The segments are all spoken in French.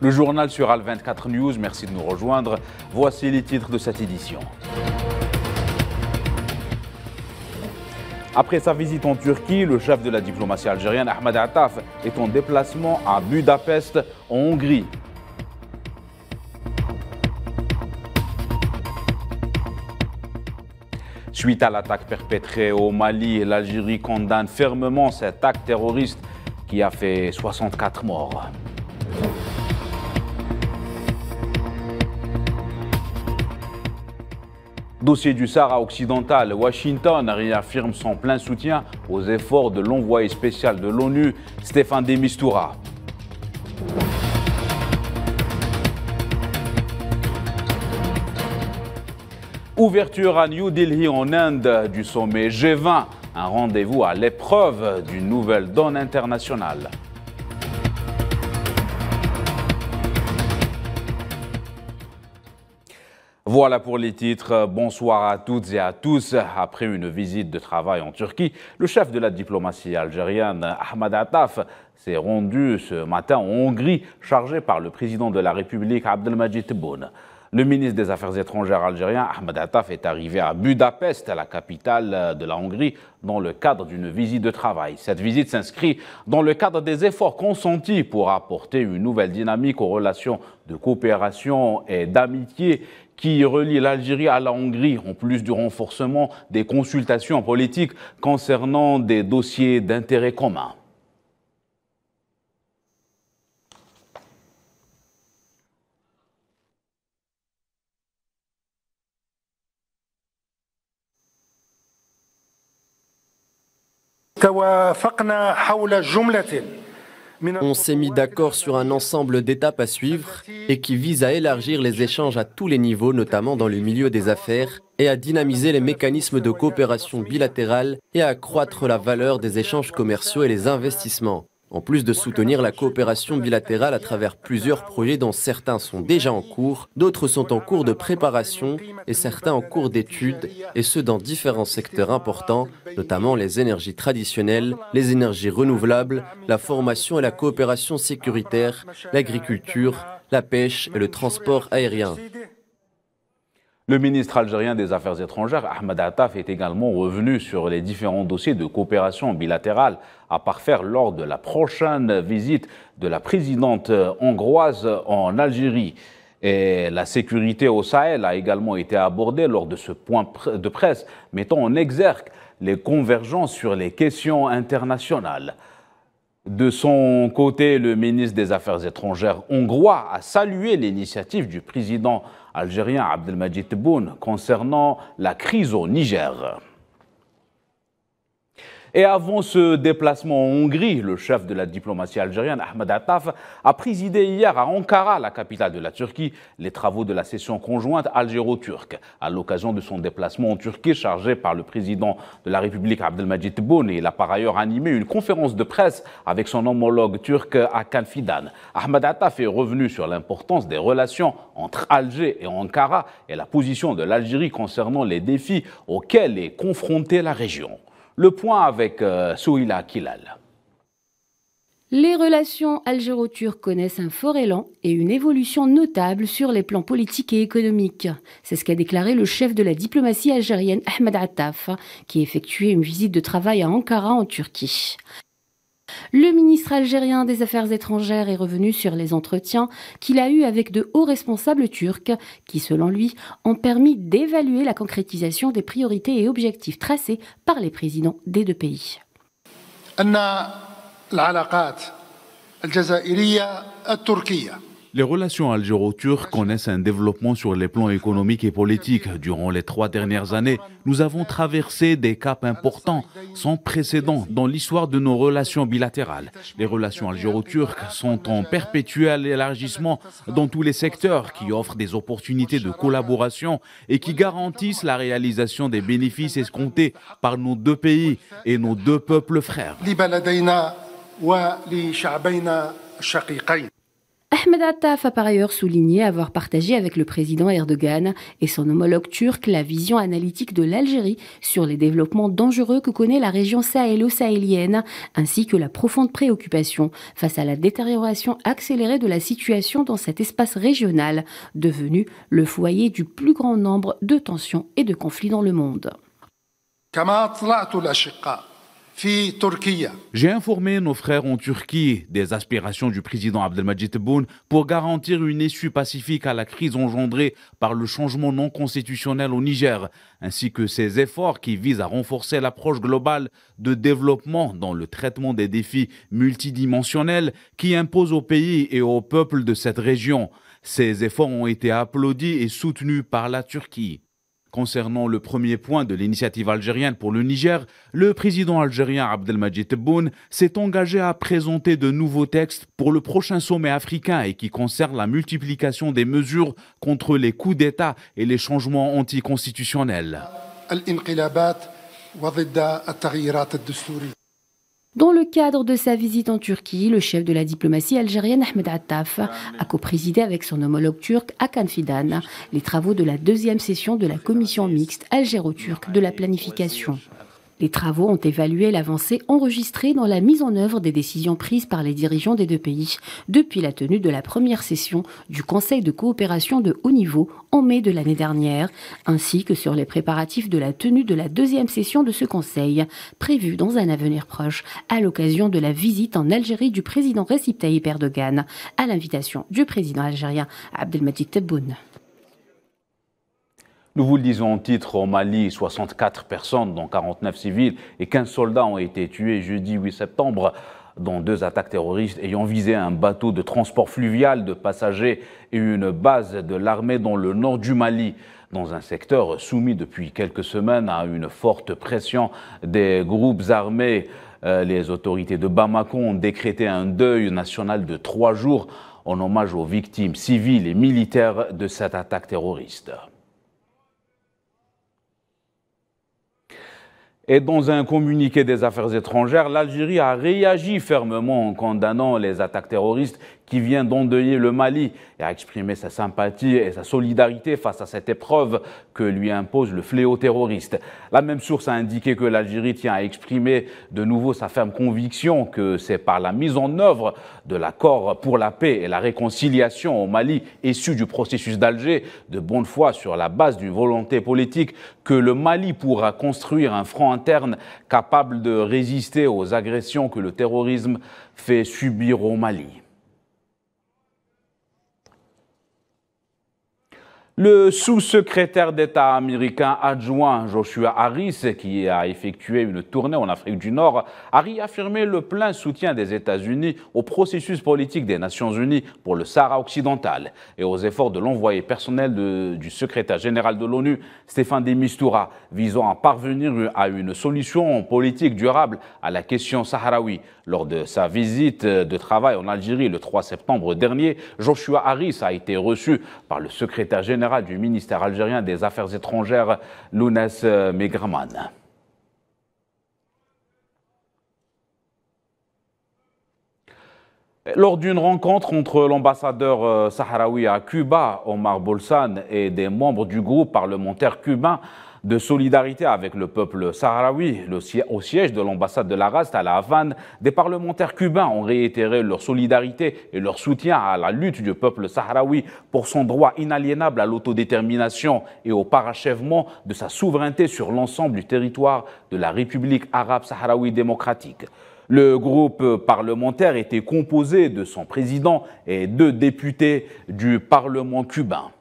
Le journal sur Al24 News, merci de nous rejoindre. Voici les titres de cette édition. Après sa visite en Turquie, le chef de la diplomatie algérienne, Ahmed Attaf, est en déplacement à Budapest, en Hongrie. Suite à l'attaque perpétrée au Mali, l'Algérie condamne fermement cet acte terroriste qui a fait 64 morts. Dossier du Sahara occidental, Washington réaffirme son plein soutien aux efforts de l'envoyé spécial de l'ONU, Staffan de Mistura. Ouverture à New Delhi en Inde du sommet G20, un rendez-vous à l'épreuve d'une nouvelle donne internationale. Voilà pour les titres. Bonsoir à toutes et à tous. Après une visite de travail en Turquie, le chef de la diplomatie algérienne, Ahmed Attaf, s'est rendu ce matin en Hongrie, chargé par le président de la République, Abdelmadjid Tebboune. Le ministre des Affaires étrangères algérien, Ahmed Attaf, est arrivé à Budapest, la capitale de la Hongrie, dans le cadre d'une visite de travail. Cette visite s'inscrit dans le cadre des efforts consentis pour apporter une nouvelle dynamique aux relations de coopération et d'amitié qui relie l'Algérie à la Hongrie, en plus du renforcement des consultations politiques concernant des dossiers d'intérêt commun. On s'est mis d'accord sur un ensemble d'étapes à suivre et qui vise à élargir les échanges à tous les niveaux, notamment dans le milieu des affaires, et à dynamiser les mécanismes de coopération bilatérale et à accroître la valeur des échanges commerciaux et les investissements. En plus de soutenir la coopération bilatérale à travers plusieurs projets dont certains sont déjà en cours, d'autres sont en cours de préparation et certains en cours d'études, et ce dans différents secteurs importants, notamment les énergies traditionnelles, les énergies renouvelables, la formation et la coopération sécuritaire, l'agriculture, la pêche et le transport aérien. Le ministre algérien des Affaires étrangères, Ahmed Attaf, est également revenu sur les différents dossiers de coopération bilatérale à parfaire lors de la prochaine visite de la présidente hongroise en Algérie. Et la sécurité au Sahel a également été abordée lors de ce point de presse, mettant en exergue les convergences sur les questions internationales. De son côté, le ministre des Affaires étrangères hongrois a salué l'initiative du président algérien Abdelmadjid Tebboune concernant la crise au Niger. Et avant ce déplacement en Hongrie, le chef de la diplomatie algérienne, Ahmed Attaf, a présidé hier à Ankara, la capitale de la Turquie, les travaux de la session conjointe algéro-turque. À l'occasion de son déplacement en Turquie, chargé par le président de la République, Abdelmadjid Tebboune, il a par ailleurs animé une conférence de presse avec son homologue turc Hakan Fidan. Ahmed Attaf est revenu sur l'importance des relations entre Alger et Ankara et la position de l'Algérie concernant les défis auxquels est confrontée la région. Le point avec Souila Kilal. Les relations algéro-turques connaissent un fort élan et une évolution notable sur les plans politiques et économiques. C'est ce qu'a déclaré le chef de la diplomatie algérienne Ahmed Attaf, qui effectuait une visite de travail à Ankara en Turquie. Le ministre algérien des Affaires étrangères est revenu sur les entretiens qu'il a eus avec de hauts responsables turcs qui, selon lui, ont permis d'évaluer la concrétisation des priorités et objectifs tracés par les présidents des deux pays. Les relations algéro-turques connaissent un développement sur les plans économiques et politiques. Durant les 3 dernières années, nous avons traversé des caps importants, sans précédent dans l'histoire de nos relations bilatérales. Les relations algéro-turques sont en perpétuel élargissement dans tous les secteurs qui offrent des opportunités de collaboration et qui garantissent la réalisation des bénéfices escomptés par nos deux pays et nos deux peuples frères. Ahmed Attaf a par ailleurs souligné avoir partagé avec le président Erdogan et son homologue turc la vision analytique de l'Algérie sur les développements dangereux que connaît la région sahélo-sahélienne, ainsi que la profonde préoccupation face à la détérioration accélérée de la situation dans cet espace régional, devenu le foyer du plus grand nombre de tensions et de conflits dans le monde. J'ai informé nos frères en Turquie des aspirations du président Abdelmadjid Tebboune pour garantir une issue pacifique à la crise engendrée par le changement non constitutionnel au Niger, ainsi que ses efforts qui visent à renforcer l'approche globale de développement dans le traitement des défis multidimensionnels qui imposent au pays et au peuple de cette région. Ces efforts ont été applaudis et soutenus par la Turquie. Concernant le premier point de l'initiative algérienne pour le Niger, le président algérien Abdelmadjid Tebboune s'est engagé à présenter de nouveaux textes pour le prochain sommet africain et qui concernent la multiplication des mesures contre les coups d'État et les changements anticonstitutionnels. Dans le cadre de sa visite en Turquie, le chef de la diplomatie algérienne Ahmed Attaf a coprésidé avec son homologue turc Hakan Fidan les travaux de la deuxième session de la commission mixte algéro-turque de la planification. Les travaux ont évalué l'avancée enregistrée dans la mise en œuvre des décisions prises par les dirigeants des deux pays depuis la tenue de la première session du Conseil de coopération de haut niveau en mai de l'année dernière, ainsi que sur les préparatifs de la tenue de la deuxième session de ce Conseil, prévue dans un avenir proche à l'occasion de la visite en Algérie du président Recep Tayyip Erdogan à l'invitation du président algérien Abdelmadjid Tebboune. Nous vous le disons en titre, au Mali, 64 personnes, dont 49 civils et 15 soldats ont été tués jeudi 8 septembre dans 2 attaques terroristes ayant visé un bateau de transport fluvial de passagers et une base de l'armée dans le nord du Mali, dans un secteur soumis depuis quelques semaines à une forte pression des groupes armés. Les autorités de Bamako ont décrété un deuil national de 3 jours en hommage aux victimes civiles et militaires de cette attaque terroriste. Et dans un communiqué des Affaires étrangères, l'Algérie a réagi fermement en condamnant les attaques terroristes qui viennent d'endeuiller le Mali et a exprimé sa sympathie et sa solidarité face à cette épreuve que lui impose le fléau terroriste. La même source a indiqué que l'Algérie tient à exprimer de nouveau sa ferme conviction que c'est par la mise en œuvre de l'accord pour la paix et la réconciliation au Mali issu du processus d'Alger de bonne foi sur la base d'une volonté politique que le Mali pourra construire un front interne capable de résister aux agressions que le terrorisme fait subir au Mali. Le sous-secrétaire d'État américain adjoint Joshua Harris, qui a effectué une tournée en Afrique du Nord, a réaffirmé le plein soutien des États-Unis au processus politique des Nations Unies pour le Sahara occidental et aux efforts de l'envoyé personnel du secrétaire général de l'ONU, Staffan de Mistura, visant à parvenir à une solution politique durable à la question sahraoui. Lors de sa visite de travail en Algérie le 3 septembre dernier, Joshua Harris a été reçu par le secrétaire général du ministère algérien des Affaires étrangères, Lounès Megraman. Lors d'une rencontre entre l'ambassadeur sahraoui à Cuba, Omar Bolsan, et des membres du groupe parlementaire cubain de solidarité avec le peuple sahraoui, au siège de l'ambassade de la RAST à La Havane, des parlementaires cubains ont réitéré leur solidarité et leur soutien à la lutte du peuple sahraoui pour son droit inaliénable à l'autodétermination et au parachèvement de sa souveraineté sur l'ensemble du territoire de la République arabe sahraoui démocratique. Le groupe parlementaire était composé de son président et 2 députés du Parlement cubain.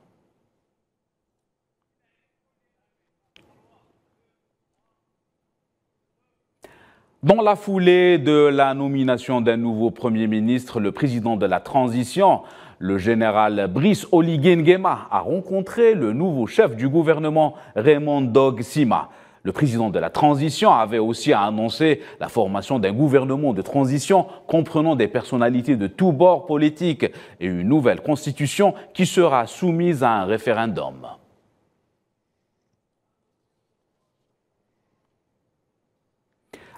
Dans la foulée de la nomination d'un nouveau Premier ministre, le président de la transition, le général Brice Oligui Nguema, a rencontré le nouveau chef du gouvernement, Raymond Dog Sima. Le président de la transition avait aussi annoncé la formation d'un gouvernement de transition comprenant des personnalités de tous bords politiques et une nouvelle constitution qui sera soumise à un référendum.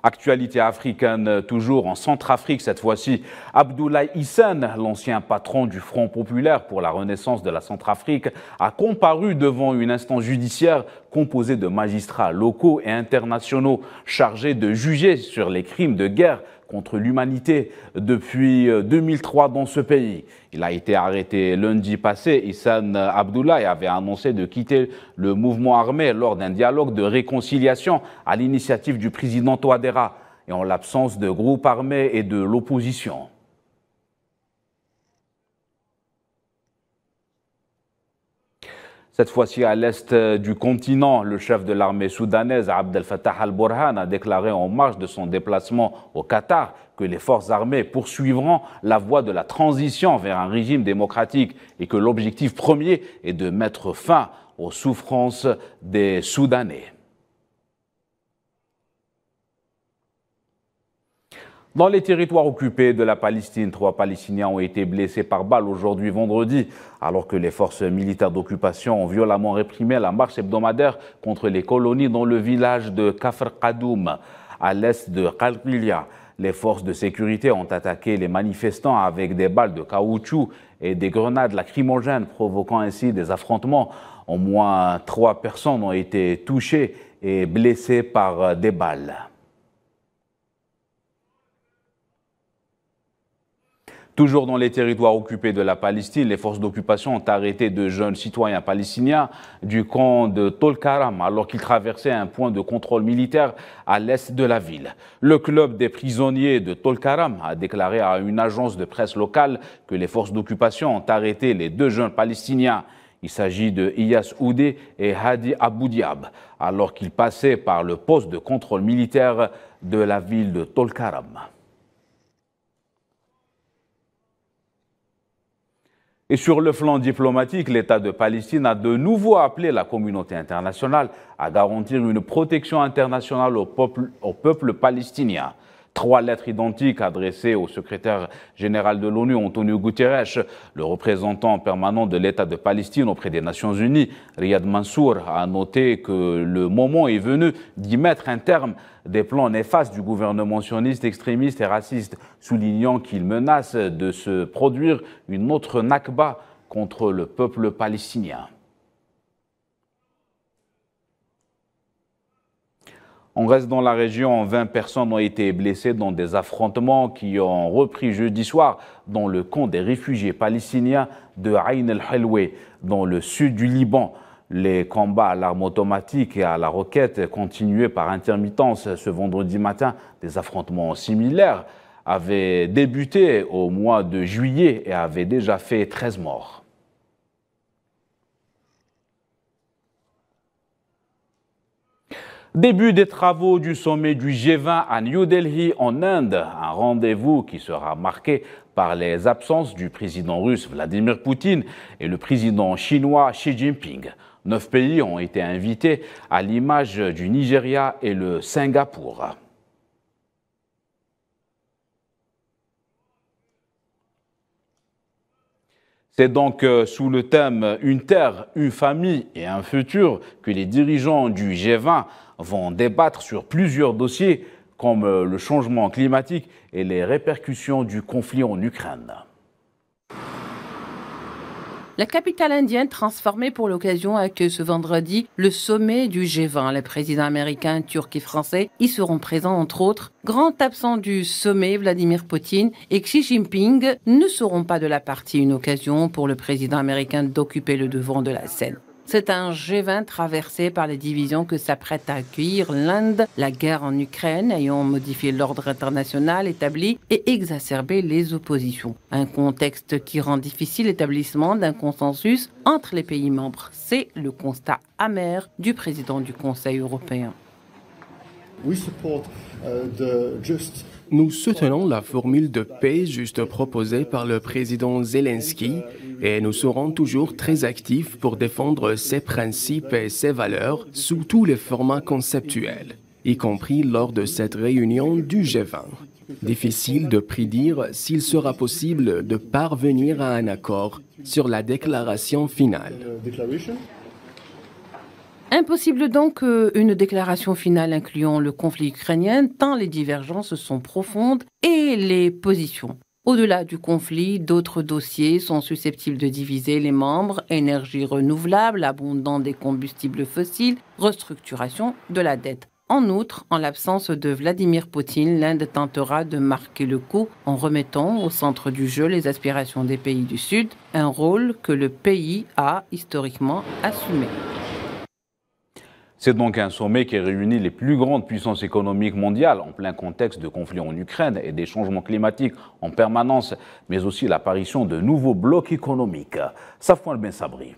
Actualité africaine, toujours en Centrafrique cette fois-ci. Abdoulaye Hissène, l'ancien patron du Front populaire pour la renaissance de la Centrafrique, a comparu devant une instance judiciaire composée de magistrats locaux et internationaux chargés de juger sur les crimes de guerre contre l'humanité depuis 2003 dans ce pays. Il a été arrêté lundi passé. Hissène Abdoulaye avait annoncé de quitter le mouvement armé lors d'un dialogue de réconciliation à l'initiative du président Touadéra et en l'absence de groupes armés et de l'opposition. Cette fois-ci, à l'est du continent, le chef de l'armée soudanaise, Abdel Fattah al-Burhan, a déclaré en marge de son déplacement au Qatar que les forces armées poursuivront la voie de la transition vers un régime démocratique et que l'objectif premier est de mettre fin aux souffrances des Soudanais. Dans les territoires occupés de la Palestine, 3 Palestiniens ont été blessés par balle aujourd'hui vendredi, alors que les forces militaires d'occupation ont violemment réprimé la marche hebdomadaire contre les colonies dans le village de Kafr Qadoum, à l'est de Qalqilia. Les forces de sécurité ont attaqué les manifestants avec des balles de caoutchouc et des grenades lacrymogènes, provoquant ainsi des affrontements. Au moins 3 personnes ont été touchées et blessées par des balles. Toujours dans les territoires occupés de la Palestine, les forces d'occupation ont arrêté de jeunes citoyens palestiniens du camp de Tolkaram alors qu'ils traversaient un point de contrôle militaire à l'est de la ville. Le club des prisonniers de Tolkaram a déclaré à une agence de presse locale que les forces d'occupation ont arrêté les 2 jeunes Palestiniens. Il s'agit de Iyas Oudé et Hadi Aboudiab alors qu'ils passaient par le poste de contrôle militaire de la ville de Tolkaram. Et sur le flanc diplomatique, l'État de Palestine a de nouveau appelé la communauté internationale à garantir une protection internationale au peuple palestinien. 3 lettres identiques adressées au secrétaire général de l'ONU, Antonio Guterres, le représentant permanent de l'État de Palestine auprès des Nations Unies, Riyad Mansour, a noté que le moment est venu d'y mettre un terme des plans néfastes du gouvernement sioniste, extrémiste et raciste, soulignant qu'il menace de se produire une autre Nakba contre le peuple palestinien. On reste dans la région, 20 personnes ont été blessées dans des affrontements qui ont repris jeudi soir dans le camp des réfugiés palestiniens de Ain el-Helwe, dans le sud du Liban. Les combats à l'arme automatique et à la roquette continuaient par intermittence ce vendredi matin. Des affrontements similaires avaient débuté au mois de juillet et avaient déjà fait 13 morts. Début des travaux du sommet du G20 à New Delhi en Inde, un rendez-vous qui sera marqué par les absences du président russe Vladimir Poutine et le président chinois Xi Jinping. 9 pays ont été invités à l'image du Nigeria et le Singapour. C'est donc sous le thème « Une terre, une famille et un futur » que les dirigeants du G20 vont débattre sur plusieurs dossiers comme le changement climatique et les répercussions du conflit en Ukraine. La capitale indienne, transformée pour l'occasion, accueille ce vendredi le sommet du G20. Les présidents américains, turcs et français y seront présents, entre autres. Grand absent du sommet, Vladimir Poutine et Xi Jinping ne seront pas de la partie. Une occasion pour le président américain d'occuper le devant de la scène. C'est un G20 traversé par les divisions que s'apprête à accueillir l'Inde, la guerre en Ukraine ayant modifié l'ordre international établi et exacerbé les oppositions. Un contexte qui rend difficile l'établissement d'un consensus entre les pays membres. C'est le constat amer du président du Conseil européen. Nous soutenons la formule de paix juste proposée par le président Zelensky et nous serons toujours très actifs pour défendre ses principes et ses valeurs sous tous les formats conceptuels, y compris lors de cette réunion du G20. Difficile de prédire s'il sera possible de parvenir à un accord sur la déclaration finale. Impossible donc une déclaration finale incluant le conflit ukrainien, tant les divergences sont profondes et les positions. Au-delà du conflit, d'autres dossiers sont susceptibles de diviser les membres: énergie renouvelable, abondance des combustibles fossiles, restructuration de la dette. En outre, en l'absence de Vladimir Poutine, l'Inde tentera de marquer le coup en remettant au centre du jeu les aspirations des pays du Sud, un rôle que le pays a historiquement assumé. C'est donc un sommet qui réunit les plus grandes puissances économiques mondiales en plein contexte de conflit en Ukraine et des changements climatiques en permanence, mais aussi l'apparition de nouveaux blocs économiques. Safwan Ben Sabri.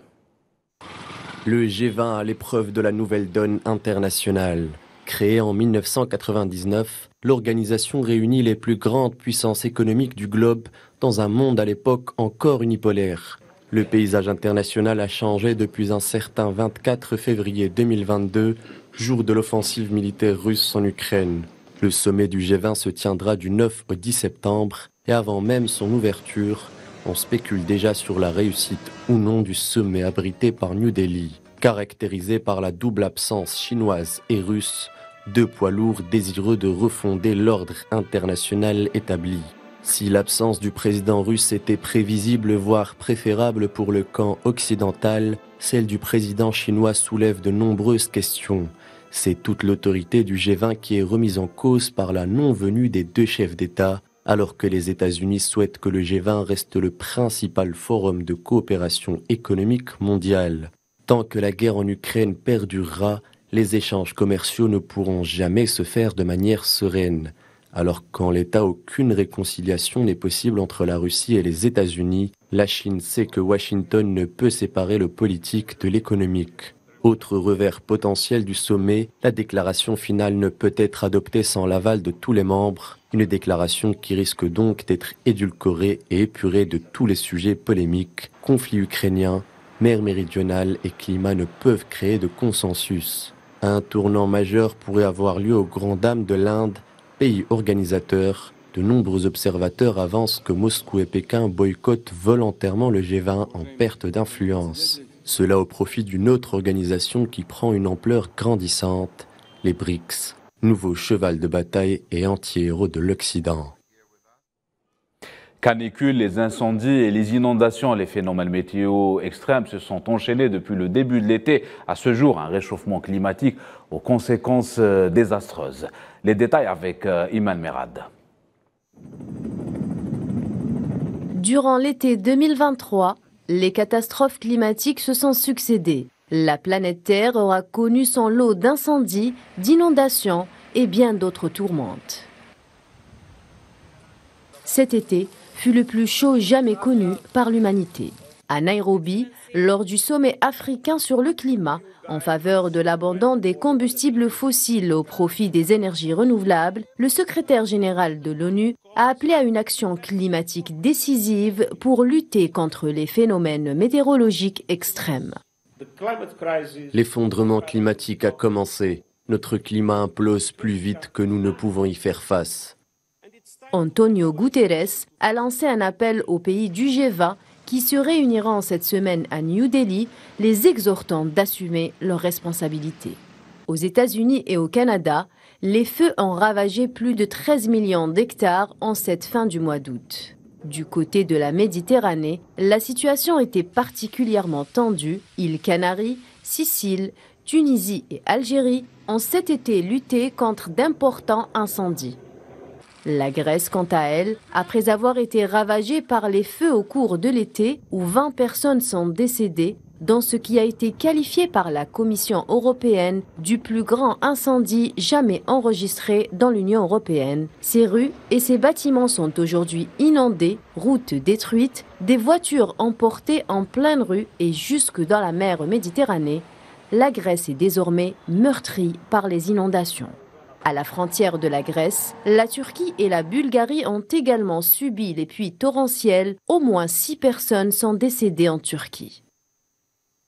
Le G20 à l'épreuve de la nouvelle donne internationale. Créée en 1999, l'organisation réunit les plus grandes puissances économiques du globe dans un monde à l'époque encore unipolaire. Le paysage international a changé depuis un certain 24 février 2022, jour de l'offensive militaire russe en Ukraine. Le sommet du G20 se tiendra du 9 au 10 septembre et avant même son ouverture, on spécule déjà sur la réussite ou non du sommet abrité par New Delhi. Caractérisé par la double absence chinoise et russe, deux poids lourds désireux de refonder l'ordre international établi. Si l'absence du président russe était prévisible, voire préférable pour le camp occidental, celle du président chinois soulève de nombreuses questions. C'est toute l'autorité du G20 qui est remise en cause par la non-venue des deux chefs d'État, alors que les États-Unis souhaitent que le G20 reste le principal forum de coopération économique mondiale. Tant que la guerre en Ukraine perdurera, les échanges commerciaux ne pourront jamais se faire de manière sereine. Alors qu'en l'état, aucune réconciliation n'est possible entre la Russie et les États-Unis, la Chine sait que Washington ne peut séparer le politique de l'économique. Autre revers potentiel du sommet, la déclaration finale ne peut être adoptée sans l'aval de tous les membres, une déclaration qui risque donc d'être édulcorée et épurée de tous les sujets polémiques. Conflit ukrainien, mer méridionale et climat ne peuvent créer de consensus. Un tournant majeur pourrait avoir lieu aux grandes dames de l'Inde, pays organisateur. De nombreux observateurs avancent que Moscou et Pékin boycottent volontairement le G20 en perte d'influence. Cela au profit d'une autre organisation qui prend une ampleur grandissante, les BRICS, nouveau cheval de bataille et anti-héros de l'Occident. Canicules, les incendies et les inondations, les phénomènes météo extrêmes se sont enchaînés depuis le début de l'été. À ce jour, un réchauffement climatique aux conséquences désastreuses. Les détails avec Iman Merad. Durant l'été 2023, les catastrophes climatiques se sont succédées. La planète Terre aura connu son lot d'incendies, d'inondations et bien d'autres tourmentes. Cet été fut le plus chaud jamais connu par l'humanité. À Nairobi, lors du sommet africain sur le climat, en faveur de l'abandon des combustibles fossiles au profit des énergies renouvelables, le secrétaire général de l'ONU a appelé à une action climatique décisive pour lutter contre les phénomènes météorologiques extrêmes. L'effondrement climatique a commencé. Notre climat implose plus vite que nous ne pouvons y faire face. Antonio Guterres a lancé un appel aux pays du G20 qui se réuniront cette semaine à New Delhi, les exhortant d'assumer leurs responsabilités. Aux États-Unis et au Canada, les feux ont ravagé plus de 13 millions d'hectares en cette fin du mois d'août. Du côté de la Méditerranée, la situation était particulièrement tendue. Îles Canaries, Sicile, Tunisie et Algérie ont cet été lutté contre d'importants incendies. La Grèce, quant à elle, après avoir été ravagée par les feux au cours de l'été, où 20 personnes sont décédées, dans ce qui a été qualifié par la Commission européenne du plus grand incendie jamais enregistré dans l'Union européenne. Ses rues et ses bâtiments sont aujourd'hui inondés, routes détruites, des voitures emportées en pleine rue et jusque dans la mer Méditerranée. La Grèce est désormais meurtrie par les inondations. À la frontière de la Grèce, la Turquie et la Bulgarie ont également subi les pluies torrentielles. Au moins 6 personnes sont décédées en Turquie.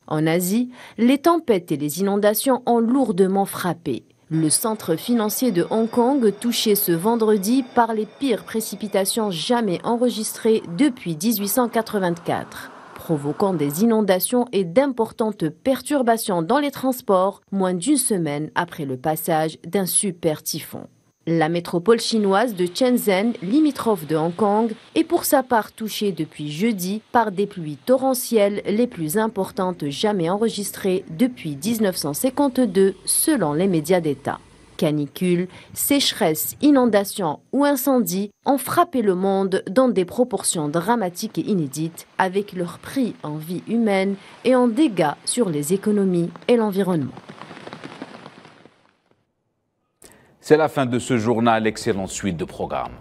En Asie, les tempêtes et les inondations ont lourdement frappé. Le centre financier de Hong Kong, touché ce vendredi par les pires précipitations jamais enregistrées depuis 1884. provoquant des inondations et d'importantes perturbations dans les transports moins d'une semaine après le passage d'un super typhon. La métropole chinoise de Shenzhen, limitrophe de Hong Kong, est pour sa part touchée depuis jeudi par des pluies torrentielles les plus importantes jamais enregistrées depuis 1952 selon les médias d'État. Canicules, sécheresses, inondations ou incendies ont frappé le monde dans des proportions dramatiques et inédites, avec leur prix en vie humaine et en dégâts sur les économies et l'environnement. C'est la fin de ce journal. Excellente suite de programmes.